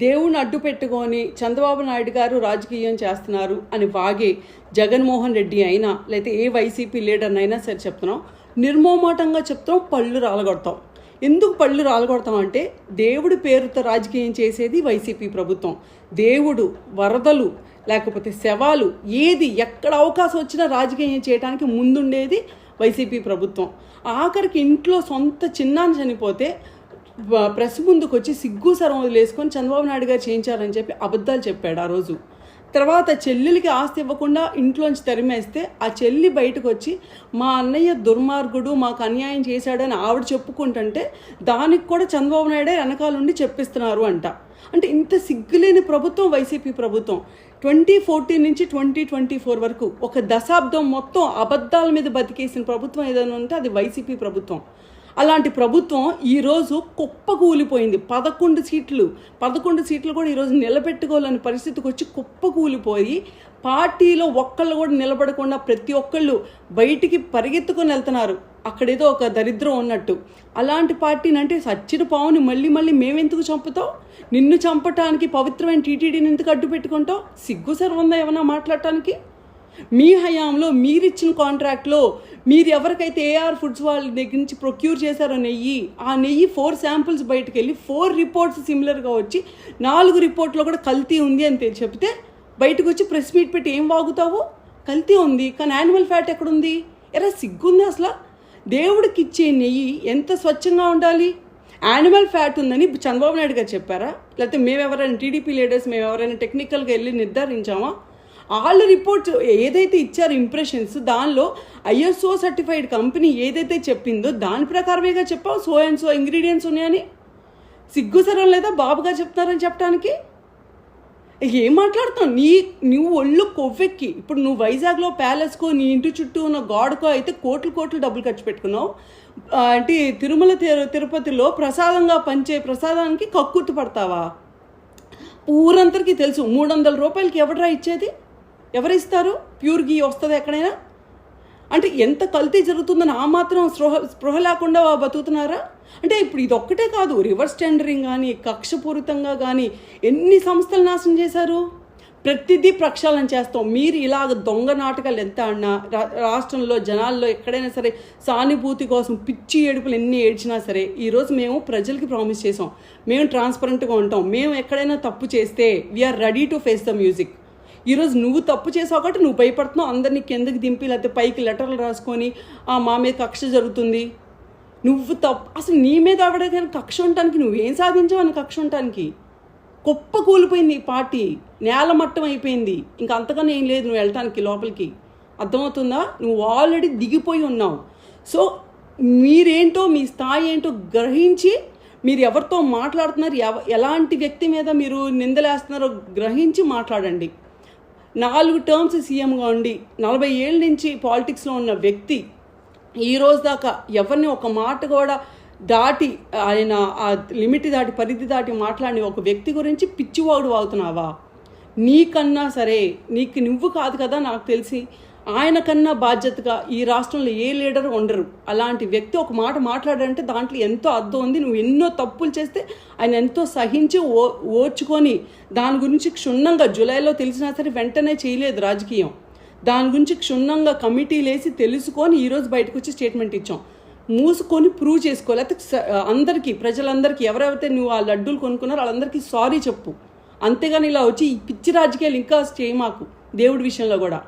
దేవుణ్ణి అడ్డు పెట్టుకొని చంద్రబాబు నాయుడు గారు రాజకీయం చేస్తున్నారు అని వాగే జగన్మోహన్ రెడ్డి అయినా లేకపోతే ఏ వైసీపీ లీడర్నైనా సరే చెప్తున్నాం, నిర్మోమాటంగా చెప్తాం, పళ్ళు రాలగొడతాం. ఎందుకు పళ్ళు రాలగొడతాం అంటే దేవుడి పేరుతో రాజకీయం చేసేది వైసీపీ ప్రభుత్వం. దేవుడు, వరదలు, లేకపోతే శవాలు, ఏది ఎక్కడ అవకాశం వచ్చినా రాజకీయం చేయడానికి ముందుండేది వైసీపీ ప్రభుత్వం. ఆఖరికి ఇంట్లో సొంత చిన్నాన్ని చనిపోతే ప్రెస్ ముందుకు వచ్చి సిగ్గు సరం వదిలేసుకొని చంద్రబాబు నాయుడు గారు చేయించారని చెప్పి అబద్ధాలు చెప్పాడు ఆ రోజు. తర్వాత చెల్లెలికి ఆస్తి ఇవ్వకుండా ఇంట్లోంచి తరిమేస్తే ఆ చెల్లి బయటకు వచ్చి మా అన్నయ్య దుర్మార్గుడు, మాకు అన్యాయం చేశాడని ఆవిడ చెప్పుకుంటుంటే దానికి కూడా చంద్రబాబు నాయుడే వెనకాలండి చెప్పిస్తున్నారు అంట. అంటే ఇంత సిగ్గులేని ప్రభుత్వం వైసీపీ ప్రభుత్వం. 2014 నుంచి 2024 వరకు ఒక దశాబ్దం మొత్తం అబద్ధాల మీద బతికేసిన ప్రభుత్వం ఏదైనా ఉంటే అది వైసీపీ ప్రభుత్వం. అలాంటి ప్రభుత్వం ఈరోజు కుప్పకూలిపోయింది. 11 సీట్లు కూడా ఈరోజు నిలబెట్టుకోవాలని పరిస్థితికి వచ్చి కుప్పకూలిపోయి పార్టీలో ఒక్కళ్ళు కూడా నిలబడకుండా ప్రతి ఒక్కళ్ళు బయటికి పరిగెత్తుకొని వెళ్తున్నారు. అక్కడేదో ఒక దరిద్రం ఉన్నట్టు. అలాంటి పార్టీని అంటే సచ్చిన పావుని మళ్ళీ మేమెందుకు చంపుతావు? నిన్ను చంపటానికి పవిత్రమైన టీటీడీని ఎందుకు అడ్డు పెట్టుకుంటావు? సిగ్గు సర్వందా ఏమన్నా మాట్లాడటానికి? మీ హయాంలో మీరిచ్చిన కాంట్రాక్ట్లో మీరు ఎవరికైతే ఏఆర్ ఫుడ్స్ వాళ్ళ దగ్గర నుంచి ప్రొక్యూర్ చేశారో నెయ్యి, ఆ నెయ్యి 4 శాంపుల్స్ బయటకు వెళ్ళి 4 రిపోర్ట్స్ సిమిలర్గా వచ్చి 4 రిపోర్ట్లో కూడా కల్తీ ఉంది అని చెప్తే బయటకు వచ్చి ప్రెస్ మీట్ పెట్టి ఏం వాగుతావు? కల్తీ ఉంది, కానీ యానిమల్ ఫ్యాట్ ఎక్కడుంది? ఎరా సిగ్గుంది అసలు? దేవుడికి ఇచ్చే నెయ్యి ఎంత స్వచ్ఛంగా ఉండాలి? యానిమల్ ఫ్యాట్ ఉందని చంద్రబాబు నాయుడు గారు చెప్పారా? లేకపోతే మేమెవరైనా టీడీపీ లీడర్స్ మేమెవరైనా టెక్నికల్గా వెళ్ళి నిర్ధారించామా? వాళ్ళ రిపోర్ట్ ఏదైతే ఇచ్చారో ఇంప్రెషన్స్, దానిలో ఐఎస్ఓ సర్టిఫైడ్ కంపెనీ ఏదైతే చెప్పిందో దాని ప్రకారమేగా చెప్పావు సో అండ్ సో ఇంగ్రీడియంట్స్ ఉన్నాయని. సిగ్గు సరం లేదా బాబుగా చెప్తున్నారని చెప్పడానికి? ఏం మాట్లాడుతావు? నువ్వు ఒళ్ళు కొవ్వెక్కి ఇప్పుడు నువ్వు వైజాగ్లో ప్యాలెస్కో నీ ఇంటి చుట్టూ ఉన్న గాడ్కో అయితే కోట్లు డబ్బులు ఖర్చు పెట్టుకున్నావు. అంటే తిరుమల తిరుపతిలో ప్రసాదంగా పంచే ప్రసాదానికి కక్కుర్తి పడతావా? ఊరందరికీ తెలుసు 300 రూపాయలకి ఎవడరా ఇచ్చేది? ఎవరిస్తారు? ప్యూర్ గీ వస్తుంది ఎక్కడైనా? అంటే ఎంత కల్తీ జరుగుతుందని ఆ మాత్రం స్పృహ లేకుండా బతుకుతున్నారా? అంటే ఇప్పుడు ఇది ఒక్కటే కాదు, రివర్స్ టెండరింగ్ కానీ కక్షపూరితంగా కానీ ఎన్ని సంస్థలు నాశనం చేశారు. ప్రతిదీ ప్రక్షాళన చేస్తాం. మీరు ఇలాగ దొంగ నాటకాలు ఎంత ఆడినా రాష్ట్రంలో జనాల్లో ఎక్కడైనా సరే సానుభూతి కోసం పిచ్చి ఏడుపులు ఎన్ని ఏడ్చినా సరే ఈరోజు మేము ప్రజలకి ప్రామిస్ చేసాం, మేము ట్రాన్స్పరెంట్గా ఉంటాం. మేము ఎక్కడైనా తప్పు చేస్తే we are ready to face the music. ఈరోజు నువ్వు తప్పు చేసావు కాబట్టి నువ్వు భయపడుతున్నావు, అందరినీ కిందకి దింపి లేకపోతే పైకి లెటర్లు రాసుకొని మా మీద కక్ష జరుగుతుంది. నువ్వు తప్పు అసలు నీ మీద ఆవిడకైనా కక్ష ఉండటానికి నువ్వేం సాధించావు అని కక్ష ఉండటానికి? కుప్ప కూలిపోయింది ఈ పార్టీ, నేలమట్టం అయిపోయింది. ఇంకా అంతకన్నా ఏం లేదు నువ్వు వెళ్ళటానికి లోపలికి. అర్థమవుతుందా? నువ్వు ఆల్రెడీ దిగిపోయి ఉన్నావు. సో మీరేంటో మీ స్థాయి ఏంటో గ్రహించి మీరు ఎవరితో మాట్లాడుతున్నారు, ఎలాంటి వ్యక్తి మీద మీరు నిందలేస్తున్నారో గ్రహించి మాట్లాడండి. 4 టర్మ్స్ సీఎంగా ఉండి 40 ఏళ్ళ నుంచి పాలిటిక్స్లో ఉన్న వ్యక్తి ఈ రోజు దాకా ఎవరిని ఒక మాట కూడా దాటి ఆయన ఆ లిమిట్ దాటి పరిధి దాటి మాట్లాడిన ఒక వ్యక్తి గురించి పిచ్చివాడు వాగుతున్నావా? నీకన్నా సరే నువ్వు కాదు కదా నాకు తెలిసి, ఆయన కన్నా బాధ్యతగా ఈ రాష్ట్రంలో ఏ లీడర్ ఉండరు. అలాంటి వ్యక్తి ఒక మాట మాట్లాడంటే దాంట్లో ఎంతో అర్థం ఉంది. నువ్వు ఎన్నో తప్పులు చేస్తే ఆయన ఎంతో సహించి ఓర్చుకొని దాని గురించి క్షుణ్ణంగా జూలైలో తెలిసినా సరే వెంటనే చేయలేదు రాజకీయం. దాని గురించి క్షుణ్ణంగా కమిటీలు వేసి తెలుసుకొని ఈరోజు బయటకు వచ్చి స్టేట్మెంట్ ఇచ్చాం. మూసుకొని ప్రూవ్ చేసుకో, లేకపోతే అందరికీ ప్రజలందరికీ ఎవరైతే నువ్వు ఆ లడ్డూలు కొనుక్కున్నారో వాళ్ళందరికీ సారీ చెప్పు. అంతేగాని ఇలా వచ్చి ఈ పిచ్చి రాజకీయాలు ఇంకా చేయమాకు దేవుడి విషయంలో కూడా.